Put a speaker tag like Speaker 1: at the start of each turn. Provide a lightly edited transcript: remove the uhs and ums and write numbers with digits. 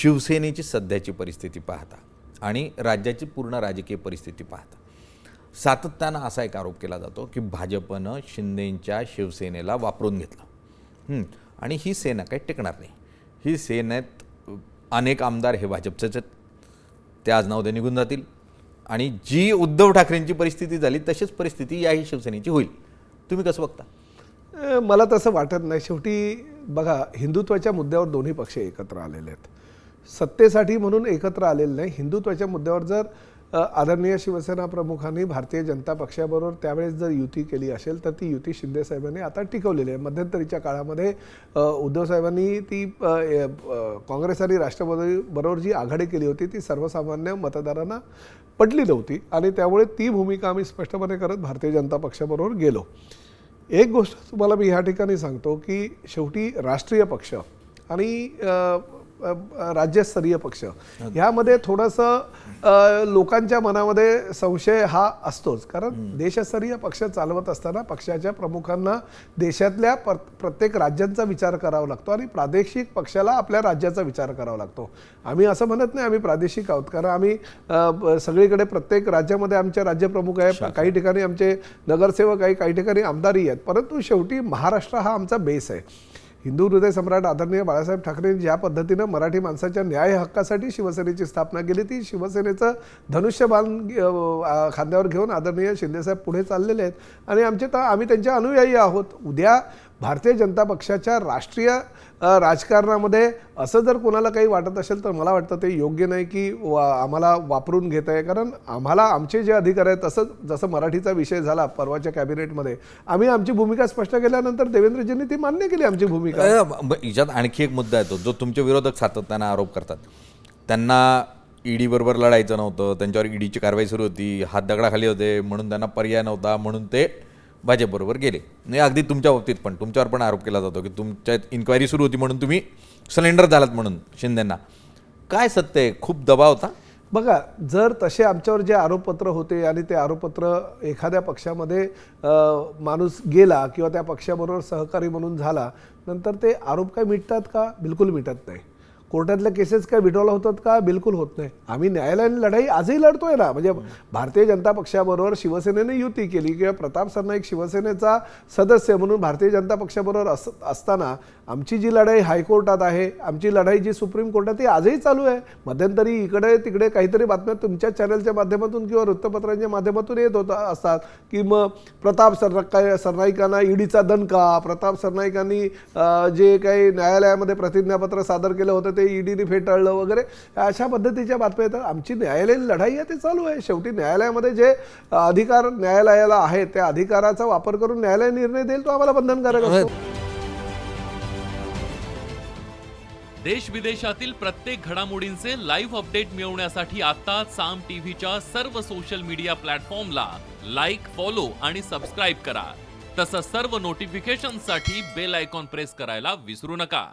Speaker 1: शिवसेनेची सध्याची परिस्थिती पाहता आणि राज्याची पूर्ण राजकीय परिस्थिती पाहता सातत्यानं असा एक आरोप केला जातो की भाजपनं शिंदेंच्या शिवसेनेला वापरून घेतलं आणि ही सेना काही टिकणार नाही. ही सेनेत अनेक आमदार हे भाजपचेच आहेत, ते आज नाव ते निघून जातील आणि जी उद्धव ठाकरेंची परिस्थिती झाली तशीच परिस्थिती याही शिवसेनेची होईल. तुम्ही कसं बघता?
Speaker 2: मला तसं वाटत नाही. शेवटी बघा, हिंदुत्वाच्या मुद्द्यावर दोन्ही पक्ष एकत्र आलेले आहेत. सत्तेसाठी म्हणून एकत्र आलेले नाही. हिंदुत्वाच्या मुद्द्यावर जर आदरणीय शिवसेना प्रमुखांनी भारतीय जनता पक्षाबरोबर त्यावेळेस जर युती केली असेल तर ती युती शिंदे साहेबांनी आता टिकवलेली आहे. मध्यंतरीच्या काळामध्ये उद्धव साहेबांनी ती काँग्रेस आणि राष्ट्रवादी बरोबर जी आघाडी केली होती ती सर्वसामान्य मतदारांना पटली नव्हती आणि त्यामुळे ती भूमिका आम्ही स्पष्टपणे करत भारतीय जनता पक्षाबरोबर गेलो. एक गोष्ट तुम्हाला मी ह्या ठिकाणी सांगतो की शेवटी राष्ट्रीय पक्ष आणि राज्यस्तरीय पक्ष ह्यामध्ये थोडंसं लोकांच्या मनामध्ये संशय हा असतोच. कारण देशस्तरीय पक्ष चालवत असताना पक्षाच्या प्रमुखांना देशातल्या प्रत्येक राज्यांचा विचार करावा लागतो आणि प्रादेशिक पक्षाला आपल्या राज्याचा विचार करावा लागतो. आम्ही असं म्हणत नाही आम्ही प्रादेशिक आहोत, कारण आम्ही सगळीकडे प्रत्येक राज्यामध्ये आमचे राज्यप्रमुख आहे, काही ठिकाणी आमचे नगरसेवक आहे, काही ठिकाणी आमदारही आहेत. परंतु शेवटी महाराष्ट्र हा आमचा बेस आहे. हिंदू हृदय सम्राट आदरणीय बाळासाहेब ठाकरे ज्या पद्धतीनं मराठी माणसाच्या न्याय हक्कासाठी शिवसेनेची स्थापना केली, ती शिवसेनेचं धनुष्यबाण खांद्यावर घेऊन आदरणीय शिंदेसाहेब पुढे चाललेले आहेत आणि आम्ही त्यांच्या अनुयायी आहोत. उद्या भारतीय जनता पक्षाच्या राष्ट्रीय राजकारणामध्ये असं जर कोणाला काही वाटत असेल तर मला वाटतं ते योग्य नाही की आम्हाला वापरून घेत आहे. कारण आम्हाला आमचे जे अधिकार आहेत, जसं मराठीचा विषय झाला परवाच्या कॅबिनेटमध्ये, आम्ही आमची भूमिका स्पष्ट केल्यानंतर देवेंद्रजींनी ती मान्य केली आमची भूमिका.
Speaker 1: याच्यात आणखी एक मुद्दा येतो जो तुमचे विरोधक सातत्यानं आरोप करतात. त्यांना ईडी बरोबर लढायचं नव्हतं, त्यांच्यावर ईडीची कारवाई सुरू होती, हात दगडाखाली होते म्हणून त्यांना पर्याय नव्हता, म्हणून ते भाजपबरोबर गेले. नाही, अगदी तुमच्या बाबतीत पण तुमच्यावर पण आरोप केला जातो की तुमच्यात इन्क्वायरी सुरू होती म्हणून तुम्ही सिलेंडर झालात म्हणून शिंदेंना. काय सत्य आहे? खूप दबाव होता?
Speaker 2: बघा, जर तसे आमच्यावर जे आरोपपत्र होते आणि ते आरोपपत्र एखाद्या पक्षामध्ये माणूस गेला किंवा त्या पक्षाबरोबर सहकारी म्हणून झाला, नंतर ते आरोप काय मिटतात का? बिलकुल मिटत नाही. कोर्टातल्या केसेस काय विड्रॉल होतात का? बिलकुल होत नाही. आम्ही न्यायालयीन लढाई आजही लढतोय ना. म्हणजे भारतीय जनता पक्षाबरोबर शिवसेनेने युती केली किंवा प्रताप सरनाईक शिवसेनेचा सदस्य म्हणून भारतीय जनता पक्षाबरोबर असताना आमची जी लढाई हायकोर्टात आहे, आमची लढाई जी सुप्रीम कोर्टात, ती आजही चालू आहे. मध्यंतरी इकडे तिकडे काहीतरी बातम्या तुमच्या चॅनलच्या माध्यमातून किंवा वृत्तपत्रांच्या माध्यमातून येत असतात की मग प्रताप सरनाईकांना ईडीचा दणका, प्रताप सरनाईकांनी जे काही न्यायालयामध्ये प्रतिज्ञापत्र सादर केलं होतं ते ईडीने फेटाळलं वगैरे, अशा पद्धतीच्या बातम्या येतात. आमची न्यायालयीन लढाई आहे ते चालू आहे. शेवटी न्यायालयामध्ये जे अधिकार न्यायालयाला आहेत त्या अधिकाराचा वापर करून न्यायालय निर्णय देईल तो आम्हाला बंधनकारक असतो.
Speaker 3: देश विदेशातील प्रत्येक घडामोडींचे लाईव्ह अपडेट मिळवण्यासाठी आता साम टीव्हीच्या सर्व सोशल मीडिया प्लॅटफॉर्मला लाईक, फॉलो आणि सबस्क्राईब करा. तसंच सर्व नोटिफिकेशनसाठी बेल आयकॉन प्रेस करायला विसरू नका.